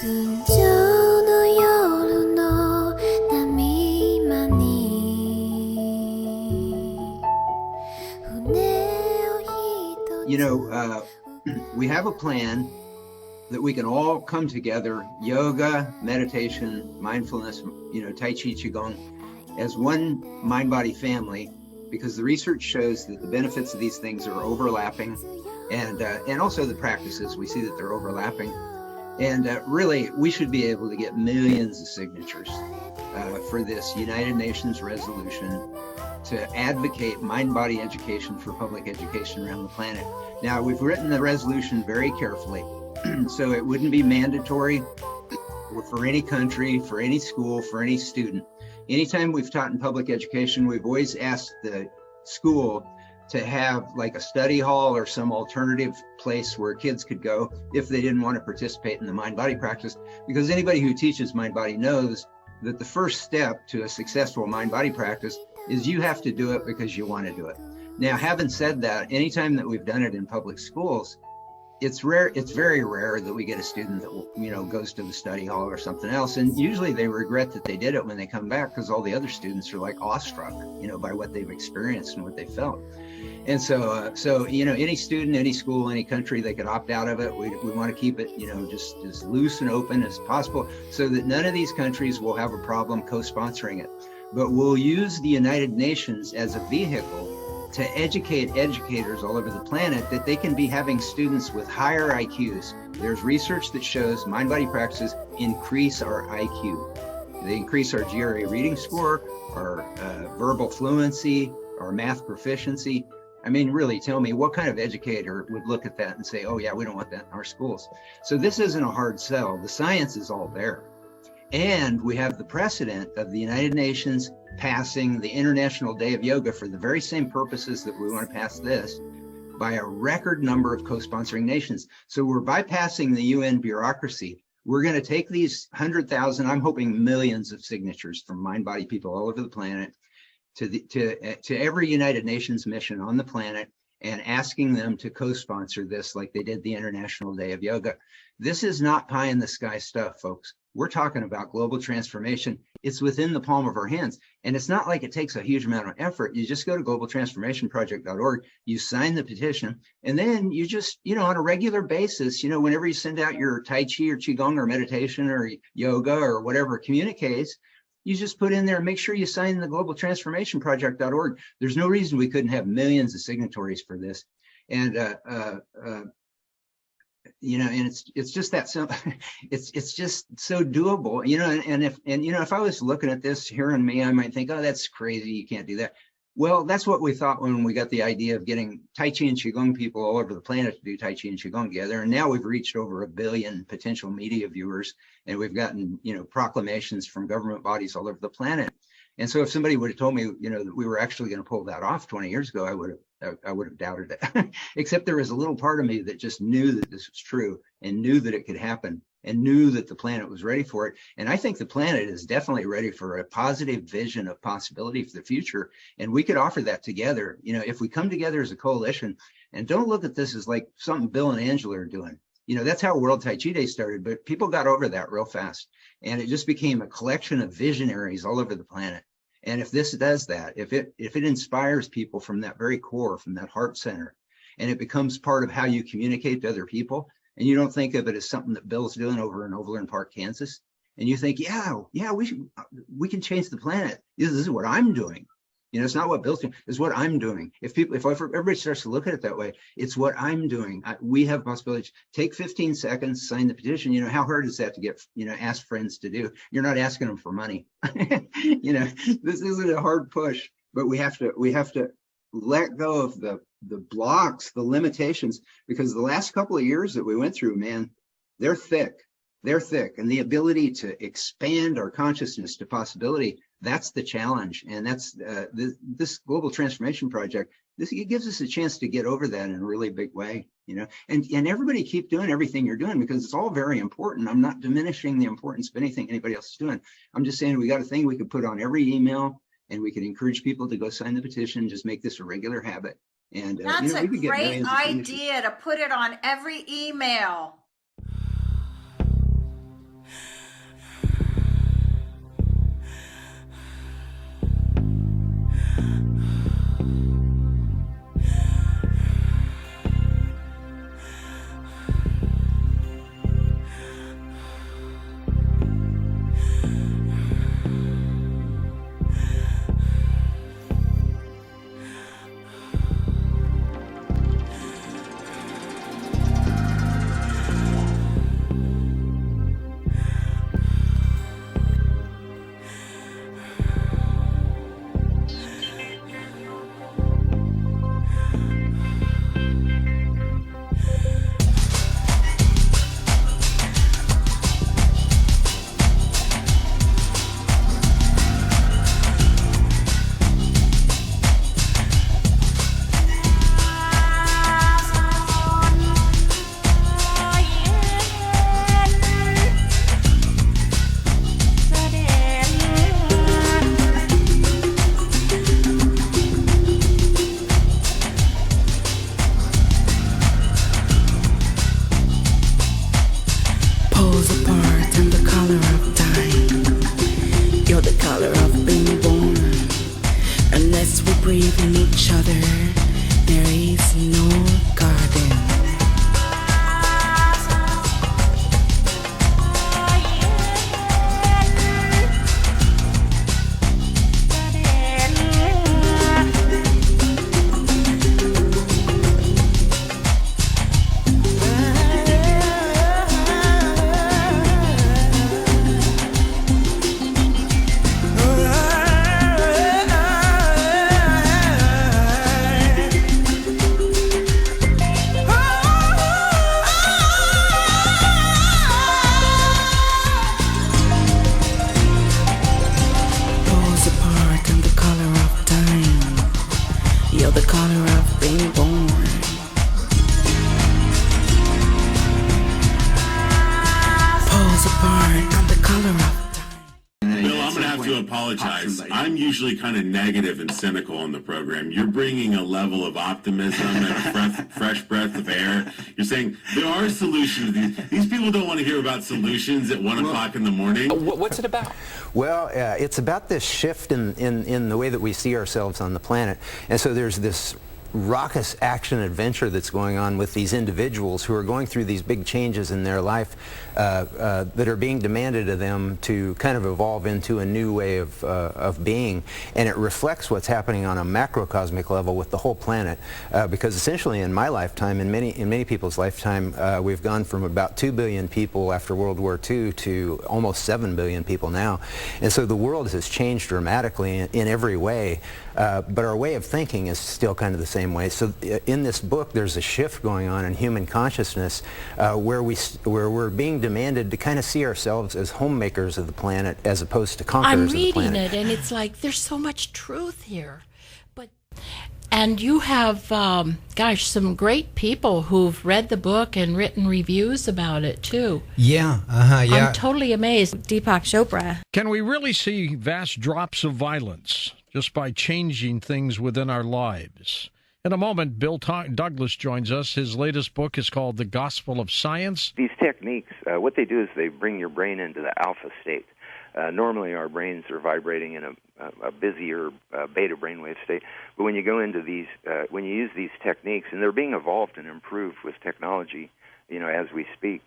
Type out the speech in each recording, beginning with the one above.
You know, we have a plan that we can all come together, yoga, meditation, mindfulness, Tai Chi, Qigong, as one mind-body family, because the research shows that the benefits of these things are overlapping, and also the practices, we see that they're overlapping. And really, we should be able to get millions of signatures for this United Nations resolution to advocate mind-body education for public education around the planet. Now, we've written the resolution very carefully, so it wouldn't be mandatory for any country, for any school, for any student. Anytime we've taught in public education, we've always asked the school to have like a study hall or some alternative place where kids could go if they didn't want to participate in the mind-body practice, because anybody who teaches mind-body knows that the first step to a successful mind-body practice is you have to do it because you want to do it. Now, having said that, anytime that we've done it in public schools, it's very rare that we get a student that goes to the study hall or something else, and usually they regret that they did it when they come back, because all the other students are like awestruck by what they've experienced and what they felt. And so any student, any school, any country, they could opt out of it. We want to keep it just as loose and open as possible, so that none of these countries will have a problem co-sponsoring it. But we'll use the United Nations as a vehicle to educate educators all over the planet that they can be having students with higher IQs. There's research that shows mind-body practices increase our IQ. They increase our GRE reading score, our verbal fluency, our math proficiency. I mean, really, tell me, what kind of educator would look at that and say, oh yeah, we don't want that in our schools? So this isn't a hard sell. The science is all there. And we have the precedent of the United Nations passing the International Day of Yoga for the very same purposes that we want to pass this, by a record number of co-sponsoring nations. So we're bypassing the UN bureaucracy. We're going to take these 100,000, I'm hoping millions of signatures from mind-body people all over the planet to every United Nations mission on the planet, and asking them to co-sponsor this like they did the International Day of Yoga. This is not pie in the sky stuff, folks. We're talking about global transformation. It's within the palm of our hands. And it's not like it takes a huge amount of effort. You just go to globaltransformationproject.org, you sign the petition, and then you just, on a regular basis, whenever you send out your Tai Chi or Qigong or meditation or yoga or whatever communicates, you just put in there, make sure you sign the globaltransformationproject.org. There's no reason we couldn't have millions of signatories for this. And and it's just that simple. It's just so doable, if I was looking at this, hearing me, I might think, oh, that's crazy, you can't do that. Well, that's what we thought when we got the idea of getting Tai Chi and Qigong people all over the planet to do Tai Chi and Qigong together. And now we've reached over 1 billion potential media viewers, and we've gotten, proclamations from government bodies all over the planet. And so if somebody would have told me, that we were actually going to pull that off 20 years ago, I would have doubted it. Except there was a little part of me that just knew that this was true, and knew that it could happen, and knew that the planet was ready for it. And I think the planet is definitely ready for a positive vision of possibility for the future. And we could offer that together, if we come together as a coalition. And don't look at this as like something Bill and Angela are doing. That's how World Tai Chi Day started, but people got over that real fast. And it just became a collection of visionaries all over the planet. And if this does that, if it inspires people from that very core, from that heart center, and it becomes part of how you communicate to other people, and you don't think of it as something that Bill's doing over in Overland Park, Kansas, and you think, yeah, we can change the planet. This is what I'm doing. It's not what Bill's doing, it's what I'm doing. If everybody starts to look at it that way, it's what I'm doing. We have possibilities. Take 15 seconds, sign the petition. How hard is that to get, ask friends to do? You're not asking them for money. This isn't a hard push, but we have to let go of the blocks, the limitations, because the last couple of years that we went through, man, they're thick. And the ability to expand our consciousness to possibility, that's the challenge. And that's this global transformation project. It gives us a chance to get over that in a really big way, and everybody keep doing everything you're doing, because it's all very important. I'm not diminishing the importance of anything anybody else is doing. I'm just saying we got a thing we could put on every email, and we can encourage people to go sign the petition, just make this a regular habit. And that's a great idea to put it on every email. Poles apart and the color of time. You're the color of being born. Unless we breathe in each other, there is no garden. I'm usually kind of negative and cynical on the program. You're bringing a level of optimism and a fresh breath of air. You're saying there are solutions. These people don't want to hear about solutions at 1 o'clock in the morning. What's it about? Well, it's about this shift in the way that we see ourselves on the planet. And so there's this raucous action adventure that's going on with these individuals who are going through these big changes in their life that are being demanded of them to kind of evolve into a new way of being, and it reflects what's happening on a macrocosmic level with the whole planet, because essentially in my lifetime, in many people's lifetime, we've gone from about 2 billion people after World War II to almost 7 billion people now, and so the world has changed dramatically in every way, but our way of thinking is still kind of the same way. So in this book there's a shift going on in human consciousness where we're being demanded to kind of see ourselves as homemakers of the planet as opposed to conquerors of the planet. I'm reading it and it's like there's so much truth here. And you have, some great people who've read the book and written reviews about it too. Yeah. I'm totally amazed. Deepak Chopra. Can we really see vast drops of violence just by changing things within our lives? In a moment, Bill Douglas joins us. His latest book is called The Gospel of Science. These techniques, what they do is they bring your brain into the alpha state. Normally our brains are vibrating in a busier beta brainwave state, but when you go into these, when you use these techniques, and they're being evolved and improved with technology, as we speak,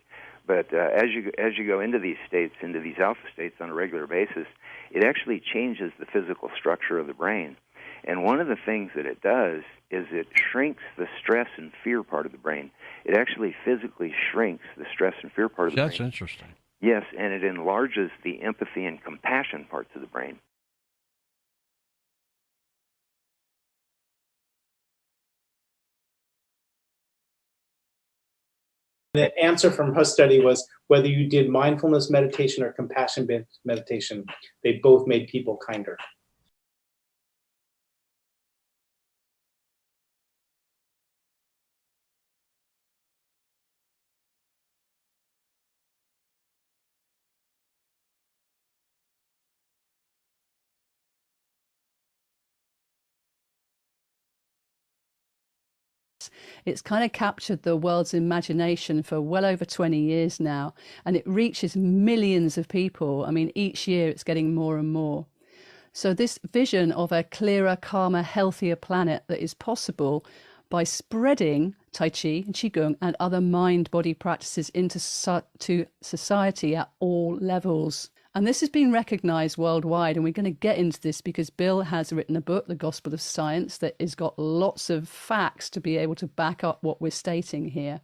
but as you go into these states, into these alpha states on a regular basis, it actually changes the physical structure of the brain. And one of the things that it does is it shrinks the stress and fear part of the brain. It actually physically shrinks the stress and fear part of the brain. That's interesting. Yes, and it enlarges the empathy and compassion parts of the brain. The answer from her study was whether you did mindfulness meditation or compassion-based meditation, they both made people kinder. It's kind of captured the world's imagination for well over 20 years now, and it reaches millions of people. I mean, each year it's getting more and more. So this vision of a clearer, calmer, healthier planet that is possible by spreading Tai Chi and Qigong and other mind-body practices into society at all levels. And this has been recognized worldwide, and we're going to get into this because Bill has written a book, The Gospel of Science, that has got lots of facts to be able to back up what we're stating here.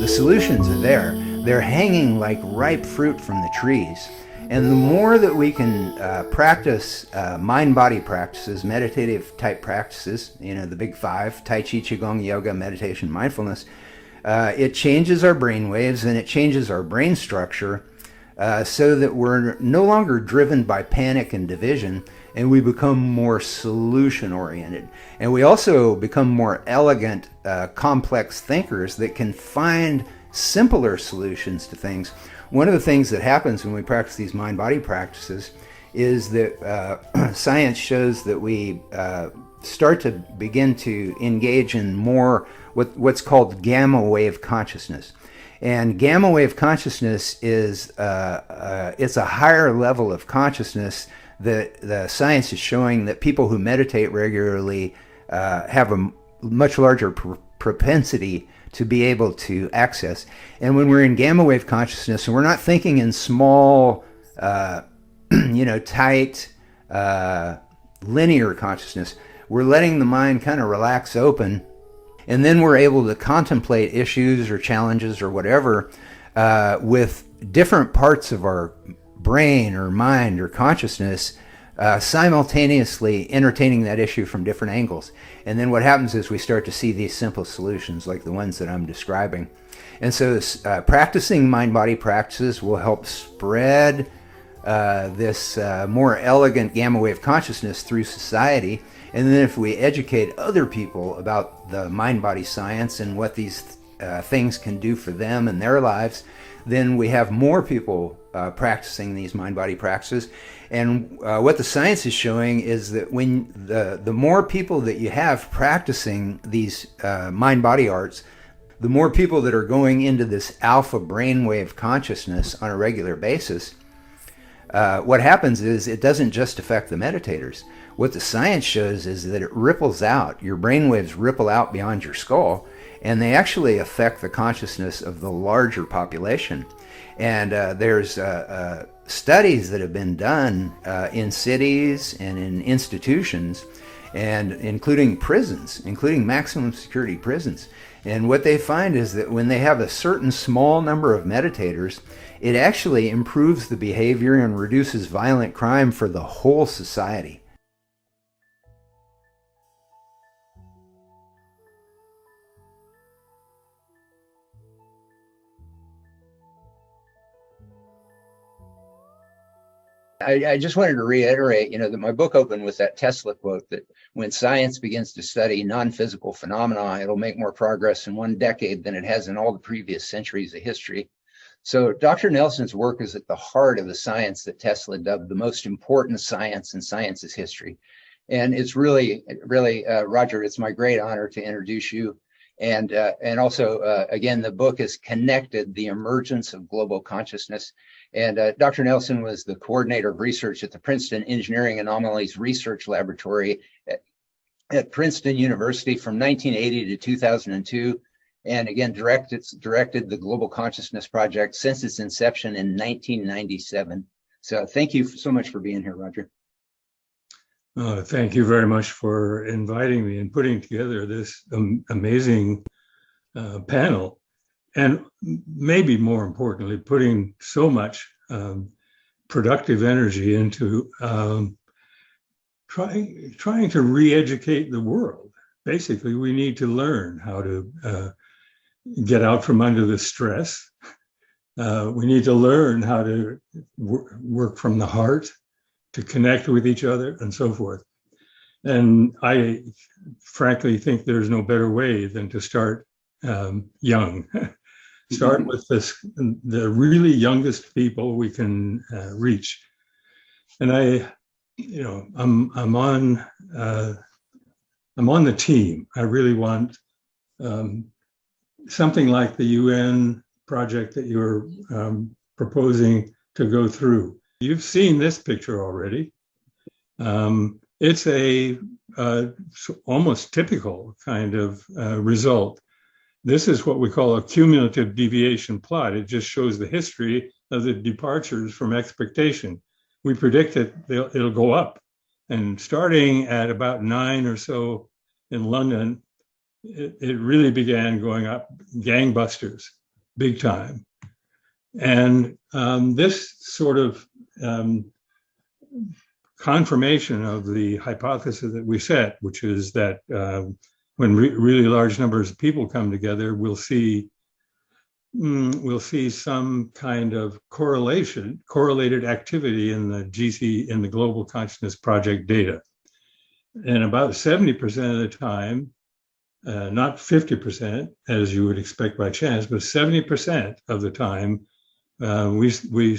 The solutions are there. They're hanging like ripe fruit from the trees. And the more that we can practice mind-body practices, meditative type practices, the big five, Tai Chi, Qigong, yoga, meditation, mindfulness, it changes our brain waves and it changes our brain structure so that we're no longer driven by panic and division, and we become more solution oriented. And we also become more elegant, complex thinkers that can find simpler solutions to things. One of the things that happens when we practice these mind-body practices is that science shows that we start to begin to engage in more what's called gamma wave consciousness. And gamma wave consciousness is it's a higher level of consciousness that the science is showing that people who meditate regularly have a much larger propensity to be able to access. And when we're in gamma wave consciousness, and we're not thinking in small, tight, linear consciousness, we're letting the mind kind of relax open, and then we're able to contemplate issues or challenges or whatever with different parts of our brain or mind or consciousness simultaneously entertaining that issue from different angles. And then what happens is we start to see these simple solutions like the ones that I'm describing. And so practicing mind-body practices will help spread this more elegant gamma wave consciousness through society. And then if we educate other people about the mind-body science and what these things can do for them and their lives, then we have more people practicing these mind-body practices. And what the science is showing is that when the more people that you have practicing these mind-body arts, the more people that are going into this alpha brainwave consciousness on a regular basis, what happens is it doesn't just affect the meditators. What the science shows is that it ripples out. Your brainwaves ripple out beyond your skull, and they actually affect the consciousness of the larger population. And there's studies that have been done in cities and in institutions, and including prisons, including maximum security prisons. And what they find is that when they have a certain small number of meditators, it actually improves the behavior and reduces violent crime for the whole society. I just wanted to reiterate, that my book opened with that Tesla quote that when science begins to study non-physical phenomena, it'll make more progress in one decade than it has in all the previous centuries of history. So Dr. Nelson's work is at the heart of the science that Tesla dubbed the most important science in science's history. And it's really, Roger, it's my great honor to introduce you. And also, again, the book is connected, The Emergence of Global Consciousness. And Dr. Nelson was the coordinator of research at the Princeton Engineering Anomalies Research Laboratory at Princeton University from 1980 to 2002. And again, directed the Global Consciousness Project since its inception in 1997. So thank you so much for being here, Roger. Thank you very much for inviting me and putting together this amazing panel. And maybe more importantly, putting so much productive energy into trying to re-educate the world. Basically, we need to learn how to get out from under the stress. We need to learn how to work from the heart, to connect with each other, and so forth. And I frankly think there's no better way than to start young. Start with the really youngest people we can reach. And I'm on the team. I really want something like the UN project that you're proposing to go through. You've seen this picture already. It's a almost typical kind of result. This is what we call a cumulative deviation plot. It just shows the history of the departures from expectation. We predict that it'll go up. And starting at about 9 or so in London, it really began going up gangbusters, big time. And this sort of confirmation of the hypothesis that we set, which is that when really large numbers of people come together, we'll see we'll see some kind of correlated activity in the Global Consciousness Project data. And about 70% of the time, not 50%, as you would expect by chance, but 70% of the time, we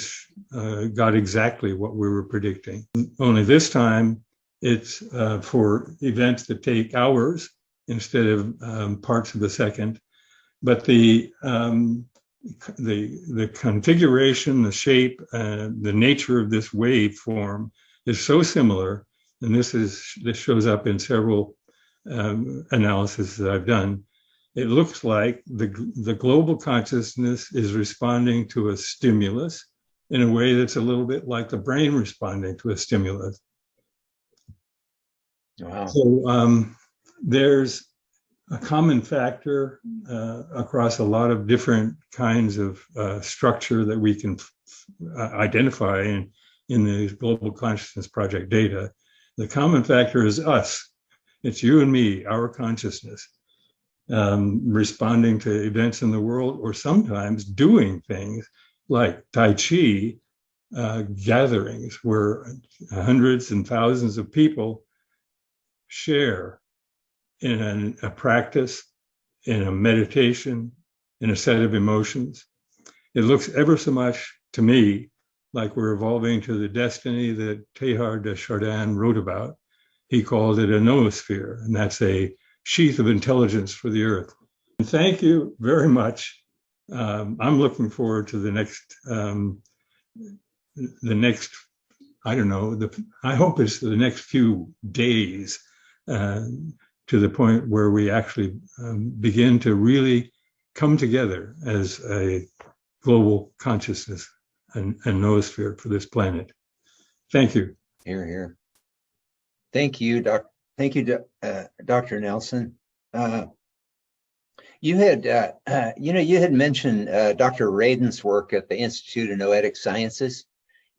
got exactly what we were predicting. Only this time, it's for events that take hours instead of parts of a second. But the configuration, the shape, the nature of this waveform is so similar, and this shows up in several analysis that I've done. It looks like the global consciousness is responding to a stimulus in a way that's a little bit like the brain responding to a stimulus. Wow. So there's a common factor across a lot of different kinds of structure that we can identify in the Global Consciousness Project data. The common factor is us. It's you and me, our consciousness, responding to events in the world, or sometimes doing things like Tai Chi gatherings where hundreds and thousands of people share in a practice, in a meditation, in a set of emotions. It looks ever so much to me like we're evolving to the destiny that Teilhard de Chardin wrote about. He called it a noosphere, and that's a sheath of intelligence for the earth. And thank you very much. I'm looking forward to the next, I don't know, I hope it's the next few days, to the point where we actually begin to really come together as a global consciousness and noosphere for this planet. Thank you. Here, here. Thank you, Dr. Nelson. You had mentioned Dr. Radin's work at the Institute of Noetic Sciences,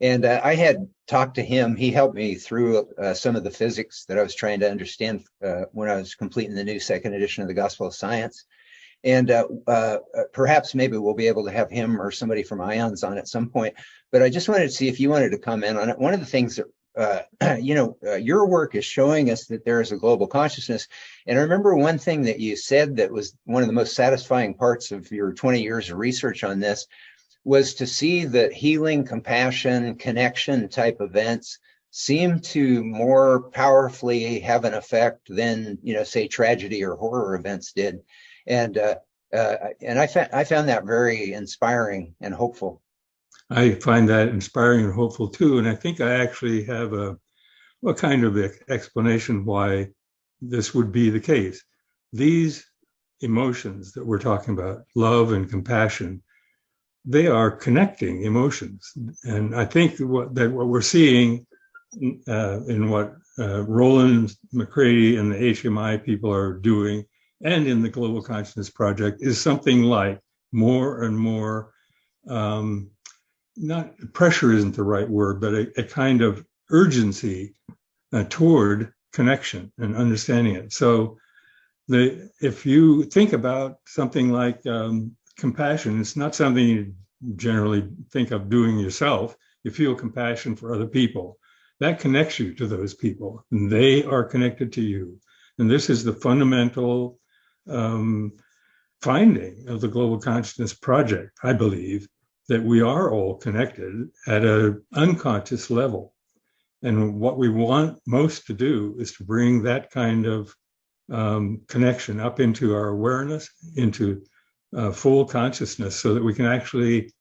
and I had talked to him. He helped me through some of the physics that I was trying to understand when I was completing the new second edition of the Gospel of Science. And perhaps maybe we'll be able to have him or somebody from IONS on at some point. But I just wanted to see if you wanted to comment on it. One of the things that, your work is showing us that there is a global consciousness. And I remember one thing that you said that was one of the most satisfying parts of your 20 years of research on this was to see that healing, compassion, connection type events seem to more powerfully have an effect than, say, tragedy or horror events did. And I found that very inspiring and hopeful. I find that inspiring and hopeful too. And I think I actually have a kind of explanation why this would be the case. These emotions that we're talking about, love and compassion, they are connecting emotions. And I think what we're seeing in what Roland McCready and the HMI people are doing, and in the Global Consciousness Project, is something like more and more, not pressure isn't the right word, but a kind of urgency toward connection and understanding it. So if you think about something like compassion, it's not something you generally think of doing yourself. You feel compassion for other people. That connects you to those people, and they are connected to you. And this is the fundamental finding of the Global Consciousness Project, I believe, that we are all connected at an unconscious level. And what we want most to do is to bring that kind of connection up into our awareness, into full consciousness, so that we can actually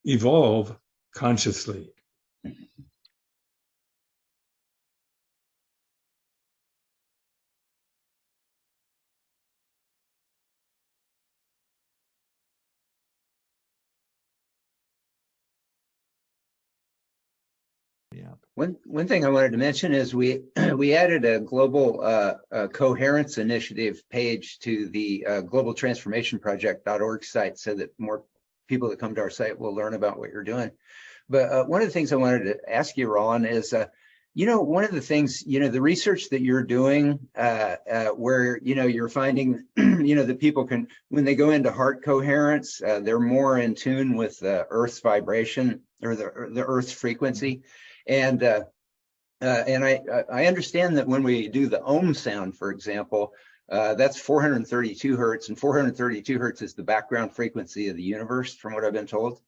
evolve consciously. One thing I wanted to mention is we added a global coherence initiative page to the globaltransformationproject.org site, so that more people that come to our site will learn about what you're doing. But one of the things I wanted to ask you, Roland, is One of the things, the research that you're doing, where, you're finding, that people can, when they go into heart coherence, they're more in tune with Earth's vibration or the Earth's frequency. And I understand that when we do the Om sound, for example, that's 432 hertz, and 432 hertz is the background frequency of the universe, from what I've been told.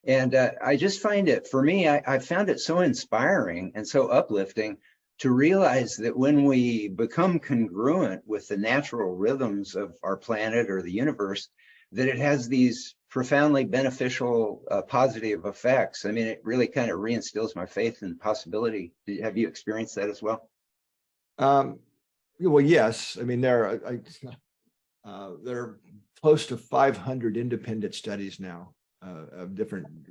And I just find it, for me, I found it so inspiring and so uplifting to realize that when we become congruent with the natural rhythms of our planet or the universe, that it has these profoundly beneficial, positive effects. I mean, it really kind of reinstills my faith in possibility. Have you experienced that as well? Well, yes. I mean, there are close to 500 independent studies now of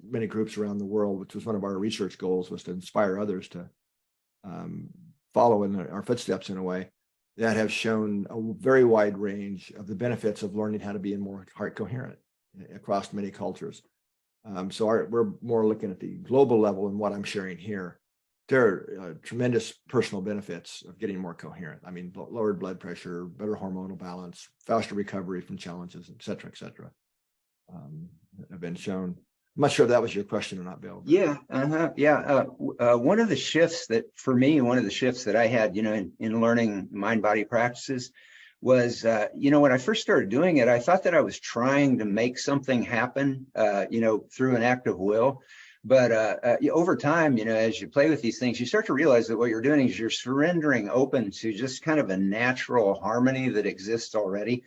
many groups around the world, which was one of our research goals, was to inspire others to follow in our footsteps in a way, that have shown a very wide range of the benefits of learning how to be more heart coherent across many cultures. So we're more looking at the global level and what I'm sharing here. There are tremendous personal benefits of getting more coherent. I mean, lowered blood pressure, better hormonal balance, faster recovery from challenges, et cetera, have been shown. I'm not sure if that was your question or not, Bill. Yeah, one of the shifts that, for me, one of the shifts that I had, in learning mind-body practices was, when I first started doing it, I thought that I was trying to make something happen, through an act of will. But over time, as you play with these things, you start to realize that what you're doing is you're surrendering open to just kind of a natural harmony that exists already.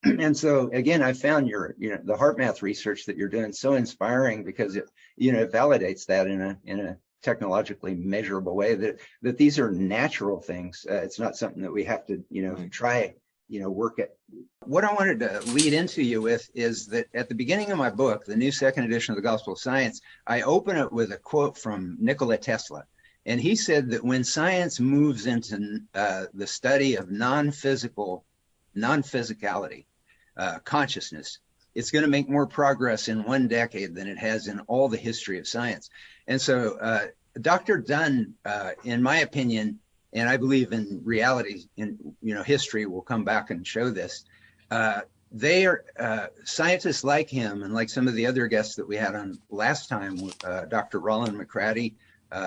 And so, again, I found the heart math research that you're doing so inspiring, because it validates that in a technologically measurable way, that these are natural things. It's not something that we have to, try, work at. What I wanted to lead into you with is that at the beginning of my book, the new second edition of the Gospel of Science, I open it with a quote from Nikola Tesla. And he said that when science moves into the study of non-physicality, consciousness, it's going to make more progress in 1 decade than it has in all the history of science. And so Dr. Dunn, in my opinion, and I believe in reality, history will come back and show this, they are scientists like him, and like some of the other guests that we had on last time, Dr. Roland McCratty,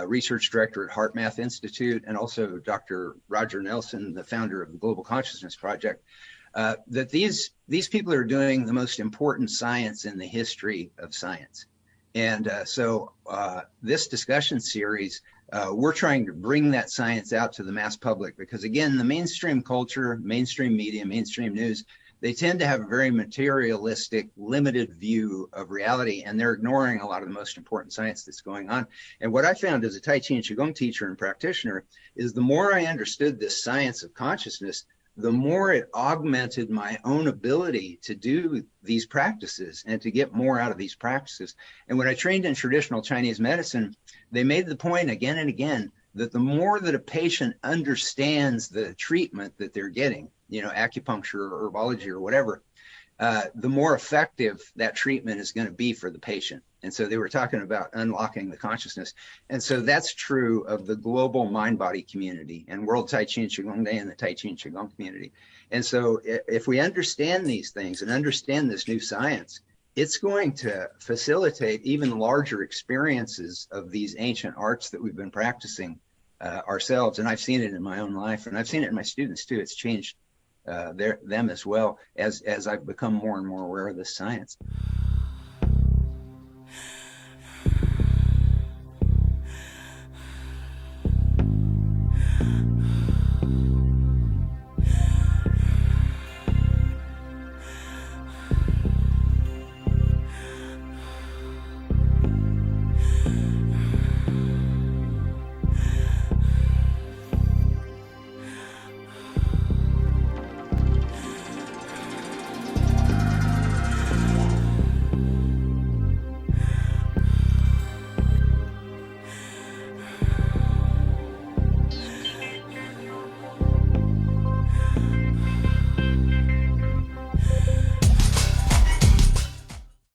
research director at HeartMath Institute, and also Dr. Roger Nelson, the founder of the Global Consciousness Project, that these people are doing the most important science in the history of science. And so this discussion series, we're trying to bring that science out to the mass public, because, again, the mainstream culture, mainstream media, mainstream news, they tend to have a very materialistic, limited view of reality, and they're ignoring a lot of the most important science that's going on. And what I found as a Tai Chi and Qigong teacher and practitioner is the more I understood this science of consciousness, the more it augmented my own ability to do these practices and to get more out of these practices. And when I trained in traditional Chinese medicine, they made the point again and again that the more that a patient understands the treatment that they're getting, acupuncture or herbology or whatever, the more effective that treatment is going to be for the patient. And so they were talking about unlocking the consciousness. And so that's true of the global mind-body community and World Tai Chi and Qigong Day and the Tai Chi and Qigong community. And so if we understand these things and understand this new science, it's going to facilitate even larger experiences of these ancient arts that we've been practicing ourselves. And I've seen it in my own life, and I've seen it in my students too. It's changed them as well as I've become more and more aware of this science.